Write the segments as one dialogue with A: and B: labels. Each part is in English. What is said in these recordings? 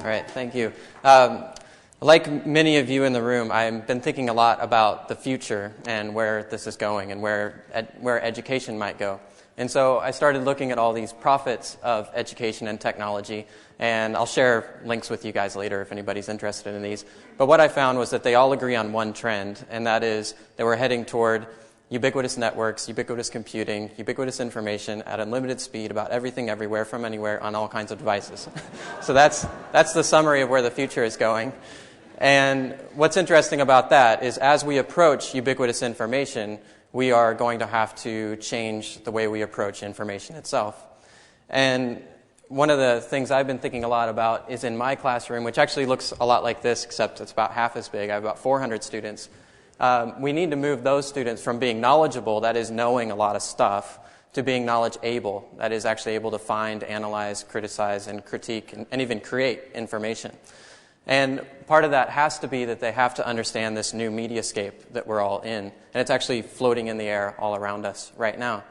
A: right, thank you. Like many of you in the room, I've been thinking a lot about the future and where this is going and where education might go. And so I started looking at all these prophets of education and technology, and I'll share links with you guys later if anybody's interested in these. But what I found was that they all agree on one trend, and that is that we're heading toward ubiquitous networks, ubiquitous computing, ubiquitous information at unlimited speed about everything, everywhere, from anywhere, on all kinds of devices. So that's the summary of where the future is going. And what's interesting about that is as we approach ubiquitous information, we are going to have to change the way we approach information itself. And one of the things I've been thinking a lot about is in my classroom, which actually looks a lot like this, except it's about half as big. I have about 400 students. We need to move those students from being knowledgeable, that is knowing a lot of stuff, to being knowledge-able, that is actually able to find, analyze, criticize, and critique, and even create information. And part of that has to be that they have to understand this new mediascape that we're all in. And it's actually floating in the air all around us right now.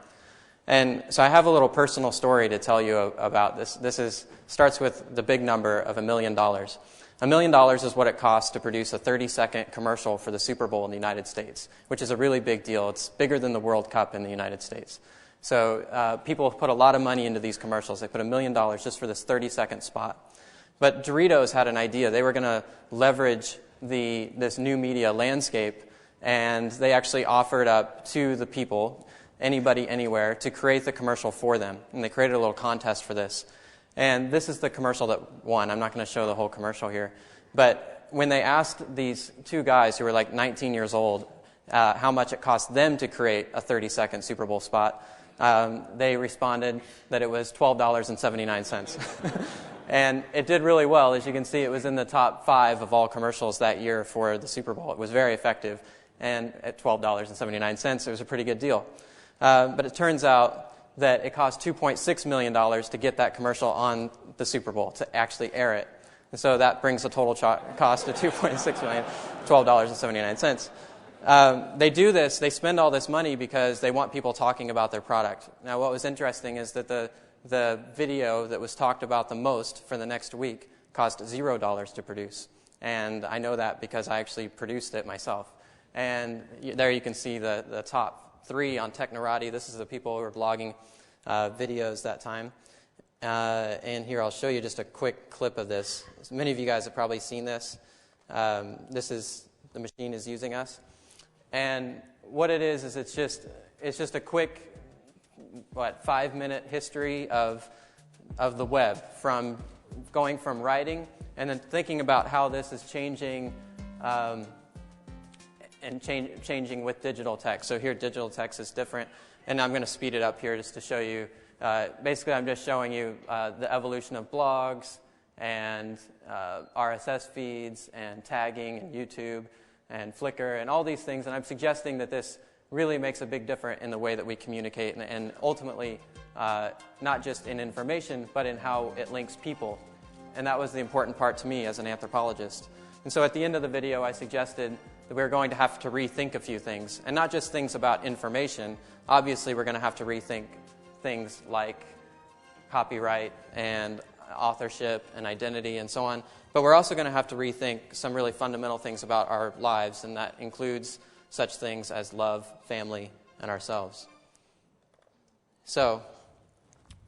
A: And so I have a little personal story to tell you about this. This starts with the big number of $1 million. $1 million is what it costs to produce a 30-second commercial for the Super Bowl in the United States, which is a really big deal. It's bigger than the World Cup in the United States. So people put a lot of money into these commercials. They put $1 million just for this 30-second spot. But Doritos had an idea. They were going to leverage this new media landscape, and they actually offered up to the people, anybody, anywhere, to create the commercial for them. And they created a little contest for this. And this is the commercial that won. I'm not going to show the whole commercial here. But when they asked these two guys who were like 19 years old how much it cost them to create a 30-second Super Bowl spot, they responded that it was $12.79. And it did really well. As you can see, it was in the top 5 of all commercials that year for the Super Bowl. It was very effective. And at $12.79, it was a pretty good deal. But it turns out that it cost $2.6 million to get that commercial on the Super Bowl, to actually air it. And so that brings the total cost to $2.6 million, $12.79. They do this, they spend all this money because they want people talking about their product. Now, what was interesting is that the video that was talked about the most for the next week cost $0 to produce. And I know that because I actually produced it myself. And there you can see the top 3 on Technorati. This is the people who were blogging videos that time. And here I'll show you just a quick clip of this. Many of you guys have probably seen this. This is the machine is using us. And what it is it's just a quick 5-minute history of the web, from going from writing and then thinking about how this is changing and changing with digital text. So here digital text is different, and I'm going to speed it up here just to show you. Basically, I'm just showing you the evolution of blogs and RSS feeds and tagging and YouTube and Flickr and all these things, and I'm suggesting that this really makes a big difference in the way that we communicate and ultimately not just in information, but in how it links people. And that was the important part to me as an anthropologist. And so at the end of the video, I suggested that we're going to have to rethink a few things, and not just things about information. Obviously, we're going to have to rethink things like copyright and authorship and identity and so on. But we're also going to have to rethink some really fundamental things about our lives, and that includes such things as love, family, and ourselves. So,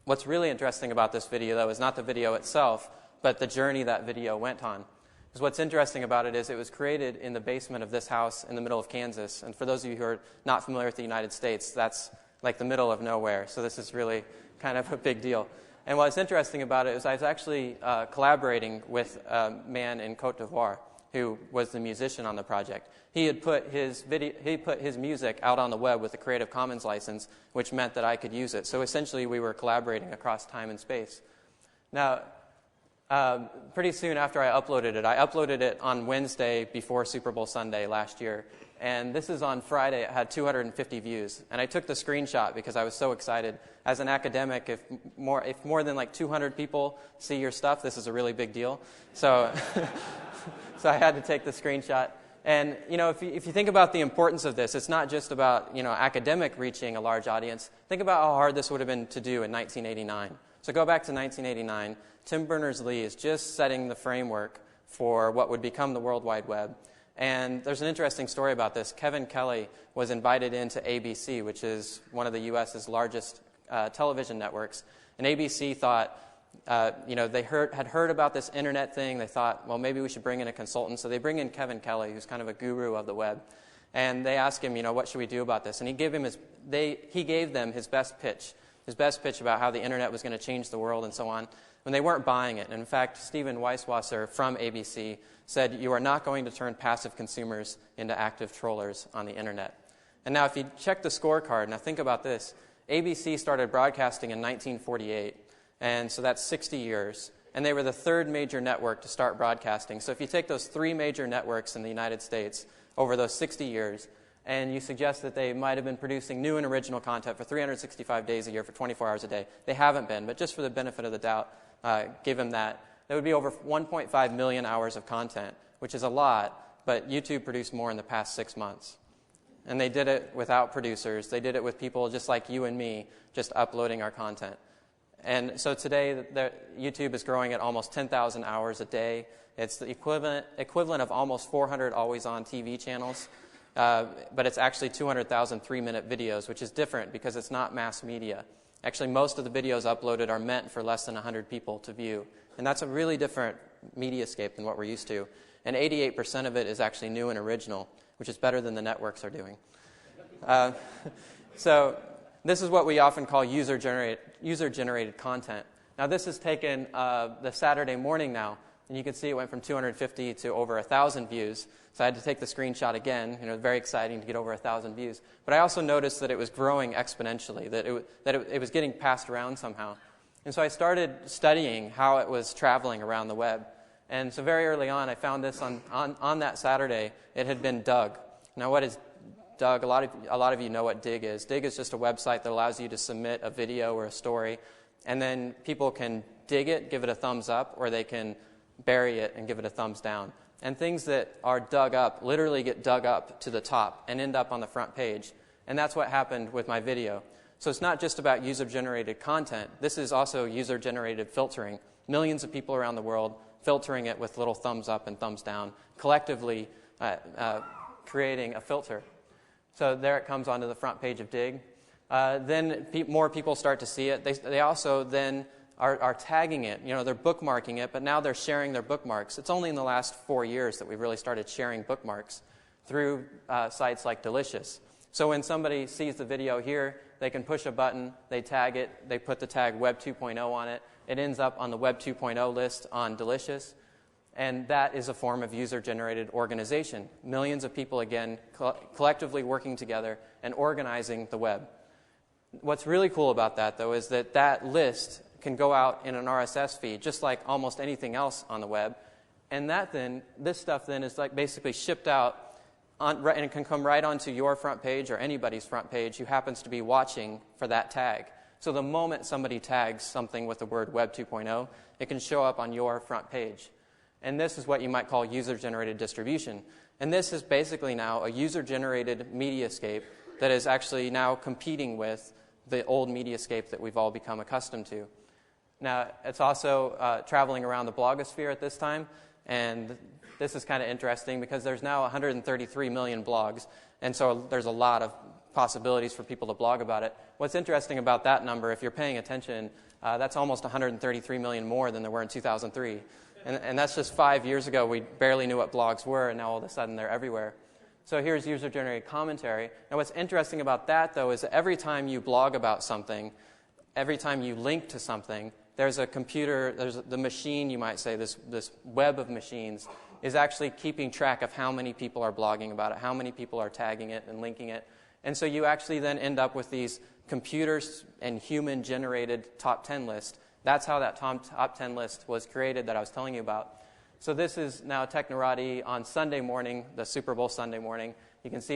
A: what's really interesting about this video, though, is not the video itself, but the journey that video went on. Because what's interesting about it is it was created in the basement of this house in the middle of Kansas. And for those of you who are not familiar with the United States, that's like the middle of nowhere. So this is really kind of a big deal. And what's interesting about it is I was actually collaborating with a man in Cote d'Ivoire who was the musician on the project. He had put his music out on the web with a Creative Commons license, which meant that I could use it. So essentially, we were collaborating across time and space. Now, pretty soon after I uploaded it on Wednesday before Super Bowl Sunday last year. And this is on Friday. It had 250 views. And I took the screenshot because I was so excited. As an academic, if more than like 200 people see your stuff, this is a really big deal. So, so I had to take the screenshot. And, if you think about the importance of this, it's not just about, academic reaching a large audience. Think about how hard this would have been to do in 1989. So go back to 1989. Tim Berners-Lee is just setting the framework for what would become the World Wide Web. And there's an interesting story about this. Kevin Kelly was invited into ABC, which is one of the U.S.'s largest television networks. And ABC thought, they had heard about this internet thing. They thought, well, maybe we should bring in a consultant. So they bring in Kevin Kelly, who's kind of a guru of the web. And they ask him, what should we do about this? And he gave them his best pitch about how the internet was going to change the world and so on, when they weren't buying it. And in fact, Stephen Weisswasser from ABC said, you are not going to turn passive consumers into active trollers on the internet. And now if you check the scorecard, now think about this. ABC started broadcasting in 1948, and so that's 60 years. And they were the third major network to start broadcasting. So if you take those three major networks in the United States over those 60 years, and you suggest that they might have been producing new and original content for 365 days a year for 24 hours a day. They haven't been, but just for the benefit of the doubt, give them that. That would be over 1.5 million hours of content, which is a lot, but YouTube produced more in the past 6 months. And they did it without producers. They did it with people just like you and me, just uploading our content. And so today, YouTube is growing at almost 10,000 hours a day. It's the equivalent of almost 400 always-on TV channels. But it's actually 200,000 3-minute videos, which is different because it's not mass media. Actually, most of the videos uploaded are meant for less than 100 people to view. And that's a really different mediascape than what we're used to. And 88% of it is actually new and original, which is better than the networks are doing. So this is what we often call user-generated content. Now, this is taken the Saturday morning now. And you can see it went from 250 to over 1,000 views. So I had to take the screenshot again. Very exciting to get over 1,000 views. But I also noticed that it was growing exponentially, that it was getting passed around somehow. And so I started studying how it was traveling around the web. And so very early on, I found this on that Saturday. It had been dug. Now, what is dug? A lot of you know what dig is. Dig is just a website that allows you to submit a video or a story. And then people can dig it, give it a thumbs up, or they can bury it and give it a thumbs down. And things that are dug up literally get dug up to the top and end up on the front page. And that's what happened with my video. So it's not just about user-generated content. This is also user-generated filtering. Millions of people around the world filtering it with little thumbs up and thumbs down, collectively creating a filter. So there it comes onto the front page of Dig. Then more people start to see it. They also then are tagging it. They're bookmarking it, but now they're sharing their bookmarks. It's only in the last 4 years that we've really started sharing bookmarks through sites like Delicious. So when somebody sees the video here, they can push a button, they tag it, they put the tag Web 2.0 on it. It ends up on the Web 2.0 list on Delicious. And that is a form of user-generated organization. Millions of people, again, collectively working together and organizing the web. What's really cool about that, though, is that list can go out in an RSS feed, just like almost anything else on the web. And this stuff then is like basically shipped out, and it can come right onto your front page or anybody's front page who happens to be watching for that tag. So the moment somebody tags something with the word Web 2.0, it can show up on your front page. And this is what you might call user-generated distribution. And this is basically now a user-generated mediascape that is actually now competing with the old mediascape that we've all become accustomed to. Now, it's also traveling around the blogosphere at this time, and this is kind of interesting because there's now 133 million blogs, and so there's a lot of possibilities for people to blog about it. What's interesting about that number, if you're paying attention, that's almost 133 million more than there were in 2003. And that's just 5 years ago. We barely knew what blogs were, and now all of a sudden they're everywhere. So here's user-generated commentary. Now what's interesting about that, though, is that every time you blog about something, every time you link to something, there's a computer, there's the machine, you might say, this web of machines is actually keeping track of how many people are blogging about it, how many people are tagging it and linking it. And so you actually then end up with these computers and human-generated top 10 lists. That's how that top 10 list was created that I was telling you about. So this is now Technorati on Sunday morning, the Super Bowl Sunday morning. You can see